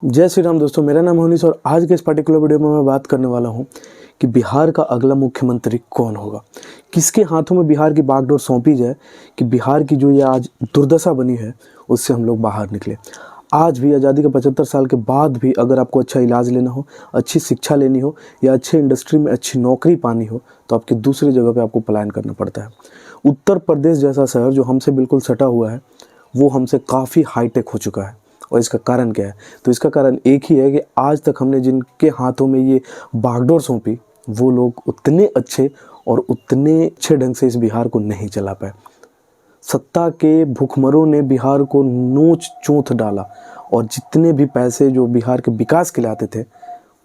जय श्री राम दोस्तों, मेरा नाम मोनीश और आज के इस पर्टिकुलर वीडियो में मैं बात करने वाला हूं कि बिहार का अगला मुख्यमंत्री कौन होगा, किसके हाथों में बिहार की बागडोर सौंपी जाए कि बिहार की जो ये आज दुर्दशा बनी है उससे हम लोग बाहर निकले। आज भी आज़ादी के 75 साल के बाद भी अगर आपको अच्छा इलाज लेना हो, अच्छी शिक्षा लेनी हो या अच्छे इंडस्ट्री में अच्छी नौकरी पानी हो तो आपकी दूसरी जगह पर आपको पलायन करना पड़ता है। उत्तर प्रदेश जैसा शहर जो हमसे बिल्कुल सटा हुआ है वो हमसे काफ़ी हाईटेक हो चुका है। और इसका कारण क्या है? तो इसका कारण एक ही है कि आज तक हमने जिनके हाथों में ये बागडोर सौंपी वो लोग उतने अच्छे और उतने अच्छे ढंग से इस बिहार को नहीं चला पाए। सत्ता के भूखमरों ने बिहार को नोच चोंथ डाला और जितने भी पैसे जो बिहार के विकास के लिए आते थे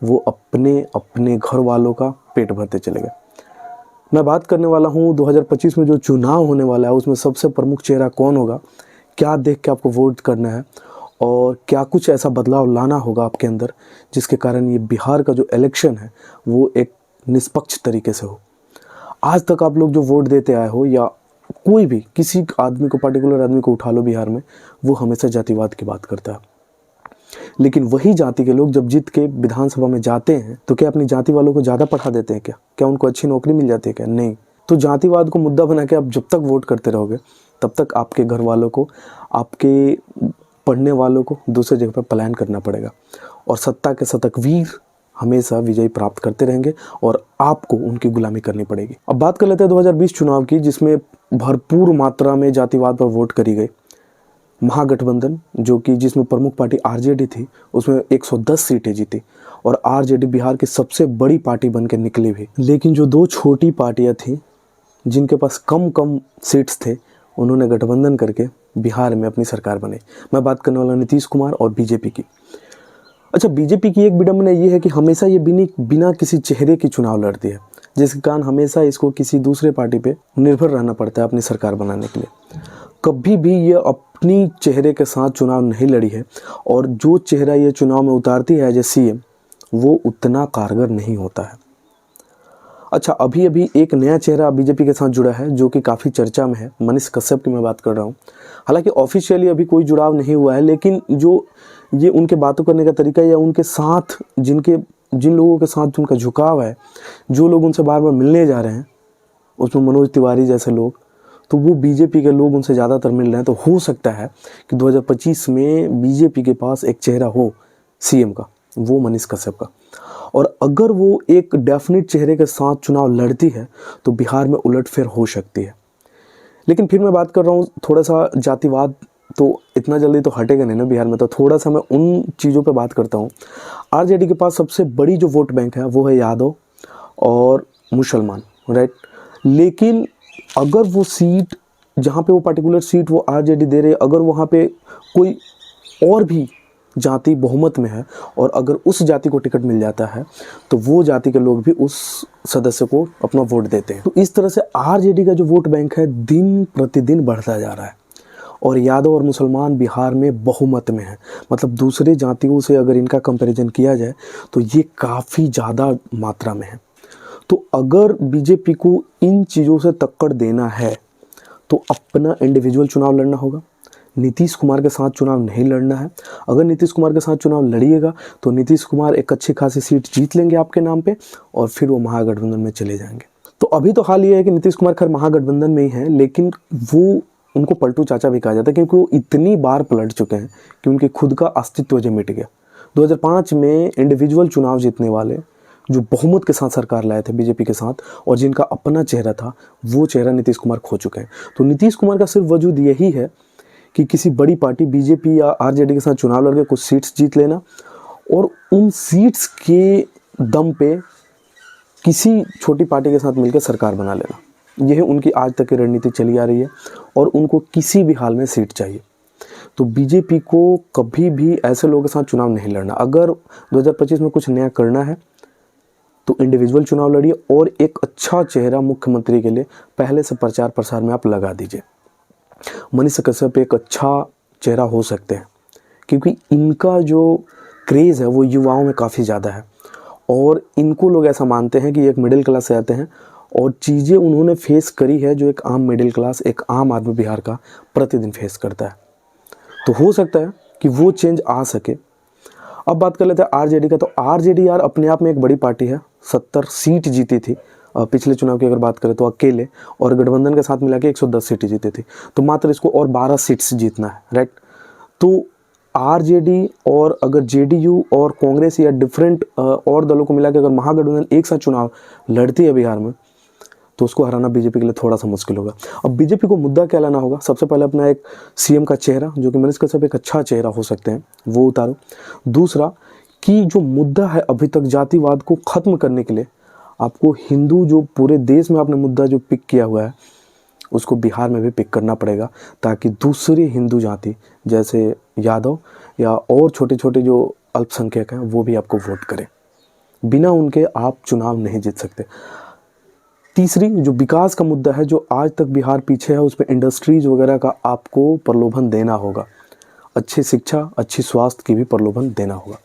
वो अपने अपने घर वालों का पेट भरते चले गए। मैं बात करने वाला हूँ 2025 में जो चुनाव होने वाला है उसमें सबसे प्रमुख चेहरा कौन होगा, क्या देख के आपको वोट करना है और क्या कुछ ऐसा बदलाव लाना होगा आपके अंदर जिसके कारण ये बिहार का जो इलेक्शन है वो एक निष्पक्ष तरीके से हो। आज तक आप लोग जो वोट देते आए हो या कोई भी किसी आदमी को, पर्टिकुलर आदमी को उठा लो बिहार में, वो हमेशा जातिवाद की बात करता है। लेकिन वही जाति के लोग जब जीत के विधानसभा में जाते हैं तो क्या अपनी जाति वालों को ज़्यादा पढ़ा देते हैं? क्या उनको अच्छी नौकरी मिल जाती है? क्या नहीं। तो जातिवाद को मुद्दा बना के आप जब तक वोट करते रहोगे तब तक आपके घर वालों को, आपके पढ़ने वालों को दूसरे जगह पर पलायन करना पड़ेगा और सत्ता के शतकवीर हमेशा विजय प्राप्त करते रहेंगे और आपको उनकी गुलामी करनी पड़ेगी। अब बात कर लेते हैं 2020 चुनाव की, जिसमें भरपूर मात्रा में जातिवाद पर वोट करी गई। महागठबंधन जो कि जिसमें प्रमुख पार्टी आरजेडी थी उसमें 110 सीटें जीती और आरजेडी बिहार की सबसे बड़ी पार्टी बन के निकली भी। लेकिन जो दो छोटी पार्टियां थीं जिनके पास कम सीट्स थे उन्होंने गठबंधन करके बिहार में अपनी सरकार बनाई। मैं बात करने वाला नीतीश कुमार और बीजेपी की। अच्छा, बीजेपी की एक विडंबना ये है कि हमेशा ये बिना किसी चेहरे की चुनाव लड़ती है, जिसके कारण हमेशा इसको किसी दूसरे पार्टी पे निर्भर रहना पड़ता है अपनी सरकार बनाने के लिए। कभी भी ये अपनी चेहरे के साथ चुनाव नहीं लड़ी है और जो चेहरा ये चुनाव में उतारती है एज ए सीएम वो उतना कारगर नहीं होता है। अच्छा, अभी एक नया चेहरा बीजेपी के साथ जुड़ा है जो कि काफ़ी चर्चा में है। मनीष कश्यप की मैं बात कर रहा हूँ। हालांकि ऑफिशियली अभी कोई जुड़ाव नहीं हुआ है, लेकिन जो ये उनके बातों करने का तरीका या उनके साथ जिन लोगों के साथ उनका झुकाव है, जो लोग उनसे बार बार मिलने जा रहे हैं, उसमें मनोज तिवारी जैसे लोग, तो वो बीजेपी के लोग उनसे ज़्यादातर मिल रहे हैं। तो हो सकता है कि 2025 में बीजेपी के पास एक चेहरा हो सीएम का, वो मनीष कश्यप का। और अगर वो एक डेफिनेट चेहरे के साथ चुनाव लड़ती है तो बिहार में उलटफेर हो सकती है। लेकिन फिर मैं बात कर रहा हूँ थोड़ा सा जातिवाद तो इतना जल्दी तो हटेगा नहीं ना बिहार में, तो थोड़ा सा मैं उन चीज़ों पे बात करता हूँ। आरजेडी के पास सबसे बड़ी जो वोट बैंक है वो है यादव और मुसलमान, राइट। लेकिन अगर वो सीट, जहाँ पे वो पर्टिकुलर सीट वो आरजेडी दे रहे, अगर वहाँ पे कोई और भी जाति बहुमत में है और अगर उस जाति को टिकट मिल जाता है तो वो जाति के लोग भी उस सदस्य को अपना वोट देते हैं। तो इस तरह से आरजेडी का जो वोट बैंक है दिन प्रतिदिन बढ़ता जा रहा है और यादव और मुसलमान बिहार में बहुमत में है। मतलब दूसरे जातियों से अगर इनका कंपैरिजन किया जाए तो ये काफ़ी ज़्यादा मात्रा में है। तो अगर बीजेपी को इन चीज़ों से टक्कर देना है तो अपना इंडिविजुअल चुनाव लड़ना होगा। नीतीश कुमार के साथ चुनाव नहीं लड़ना है। अगर नीतीश कुमार के साथ चुनाव लड़िएगा तो नीतीश कुमार एक अच्छी खासी सीट जीत लेंगे आपके नाम पे और फिर वो महागठबंधन में चले जाएंगे। तो अभी तो हाल ये है कि नीतीश कुमार खैर महागठबंधन में ही है, लेकिन वो उनको पलटू चाचा भी कहा जाता है क्योंकि वो इतनी बार पलट चुके हैं कि उनके खुद का अस्तित्व जो मिट गया। 2005 में इंडिविजुअल चुनाव जीतने वाले जो बहुमत के साथ सरकार लाए थे बीजेपी के साथ और जिनका अपना चेहरा था, वो चेहरा नीतीश कुमार खो चुके हैं। तो नीतीश कुमार का सिर्फ वजूद यही है कि किसी बड़ी पार्टी बीजेपी या आरजेडी के साथ चुनाव लड़के कुछ सीट्स जीत लेना और उन सीट्स के दम पे किसी छोटी पार्टी के साथ मिलकर सरकार बना लेना। यह उनकी आज तक की रणनीति चली आ रही है और उनको किसी भी हाल में सीट चाहिए। तो बीजेपी को कभी भी ऐसे लोगों के साथ चुनाव नहीं लड़ना। अगर 2025 में कुछ नया करना है तो इंडिविजुअल चुनाव लड़िए और एक अच्छा चेहरा मुख्यमंत्री के लिए पहले से प्रचार प्रसार में आप लगा दीजिए। मनीष कश्यप एक अच्छा चेहरा हो सकते हैं क्योंकि इनका जो क्रेज़ है वो युवाओं में काफ़ी ज़्यादा है और इनको लोग ऐसा मानते हैं कि एक मिडिल क्लास से आते हैं और चीज़ें उन्होंने फेस करी है जो एक आम मिडिल क्लास, एक आम आदमी बिहार का प्रतिदिन फेस करता है। तो हो सकता है कि वो चेंज आ सके। अब बात कर लेते हैं आरजेडी का। तो आरजेडी यार अपने आप में एक बड़ी पार्टी है, 70 सीट जीती थी पिछले चुनाव की अगर बात करें तो अकेले, और गठबंधन के साथ मिला के 110 सीटें जीती थी। तो मात्र इसको और 12 सीट्स जीतना है, राइट। तो आरजेडी और अगर जेडीयू और कांग्रेस या डिफरेंट और दलों को मिला के अगर महागठबंधन एक साथ चुनाव लड़ती है बिहार में, तो उसको हराना बीजेपी के लिए थोड़ा सा मुश्किल होगा। अब बीजेपी को मुद्दा क्या लाना होगा? सबसे पहले अपना एक सीएम का चेहरा, जो कि मनीष कश्यप एक अच्छा चेहरा हो सकते हैं, वो उतारो। दूसरा कि जो मुद्दा है अभी तक जातिवाद को ख़त्म करने के लिए आपको हिंदू, जो पूरे देश में आपने मुद्दा जो पिक किया हुआ है, उसको बिहार में भी पिक करना पड़ेगा, ताकि दूसरी हिंदू जाति जैसे यादव या और छोटे छोटे जो अल्पसंख्यक हैं वो भी आपको वोट करें। बिना उनके आप चुनाव नहीं जीत सकते। तीसरी जो विकास का मुद्दा है, जो आज तक बिहार पीछे है, उस पर इंडस्ट्रीज वगैरह का आपको प्रलोभन देना होगा। अच्छी शिक्षा, अच्छी स्वास्थ्य की भी प्रलोभन देना होगा।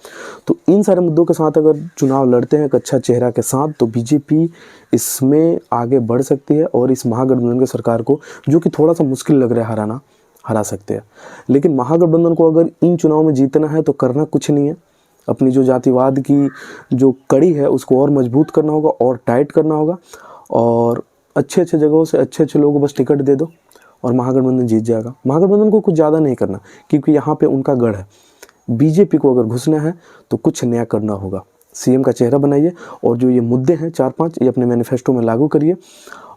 तो इन सारे मुद्दों के साथ अगर चुनाव लड़ते हैं एक अच्छा चेहरा के साथ, तो बीजेपी इसमें आगे बढ़ सकती है और इस महागठबंधन की सरकार को, जो कि थोड़ा सा मुश्किल लग रहा है हराना, हरा सकते हैं। लेकिन महागठबंधन को अगर इन चुनाव में जीतना है तो करना कुछ नहीं है, अपनी जो जातिवाद की जो कड़ी है उसको और मजबूत करना होगा और टाइट करना होगा, और अच्छे अच्छे जगहों से अच्छे अच्छे लोगों को बस टिकट दे दो और महागठबंधन जीत जाएगा। महागठबंधन को कुछ ज़्यादा नहीं करना, क्योंकि यहाँ पे उनका गढ़ है। बीजेपी को अगर घुसना है तो कुछ नया करना होगा। सीएम का चेहरा बनाइए और जो ये मुद्दे हैं 4-5 ये अपने मैनिफेस्टो में लागू करिए,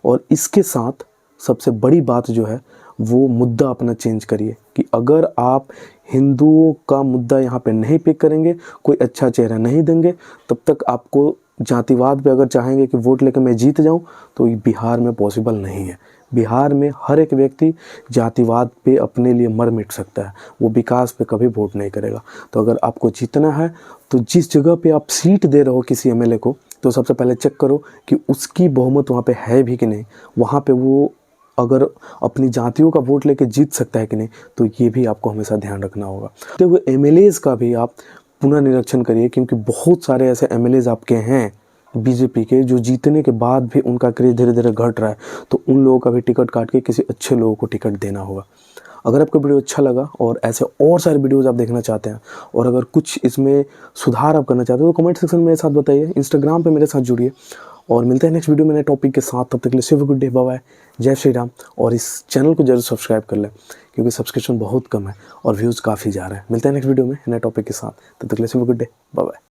और इसके साथ सबसे बड़ी बात जो है वो मुद्दा अपना चेंज करिए कि अगर आप हिंदुओं का मुद्दा यहाँ पे नहीं पिक करेंगे, कोई अच्छा चेहरा नहीं देंगे, तब तक आपको जातिवाद पे अगर चाहेंगे कि वोट लेकर मैं जीत जाऊं, तो ये बिहार में पॉसिबल नहीं है। बिहार में हर एक व्यक्ति जातिवाद पे अपने लिए मर मिट सकता है, वो विकास पे कभी वोट नहीं करेगा। तो अगर आपको जीतना है तो जिस जगह पे आप सीट दे रहे हो किसी एमएलए को, तो सबसे पहले चेक करो कि उसकी बहुमत वहाँ पे है भी कि नहीं, वहाँ पे वो अगर अपनी जातियों का वोट लेके जीत सकता है कि नहीं, तो ये भी आपको हमेशा ध्यान रखना होगा। तो वो एमएलएज का भी आप पुनर्निरीक्षण करिए, क्योंकि बहुत सारे ऐसे एमएलएज आपके हैं बीजेपी के जो जीतने के बाद भी उनका क्रेज धीरे धीरे घट रहा है, तो उन लोगों का भी टिकट काट के किसी अच्छे लोगों को टिकट देना होगा। अगर आपको वीडियो अच्छा लगा और ऐसे और सारे वीडियोज़ आप देखना चाहते हैं, और अगर कुछ इसमें सुधार आप करना चाहते हो, तो कमेंट सेक्शन में मेरे साथ बताइए, इंस्टाग्राम पे मेरे साथ जुड़िए, और मिलते हैं नेक्स्ट वीडियो में नए टॉपिक के साथ। तब तक के लिए सिर्फ गुड डे, बाय बाय, जय श्री राम। और इस चैनल को जरूर सब्सक्राइब कर लें, क्योंकि सब्सक्रिप्शन बहुत कम है और व्यूज़ काफ़ी जा रहे हैं। मिलते हैं नेक्स्ट वीडियो में नए टॉपिक के साथ, तब तक के लिए सिर्फ गुड डे, बाय बाय।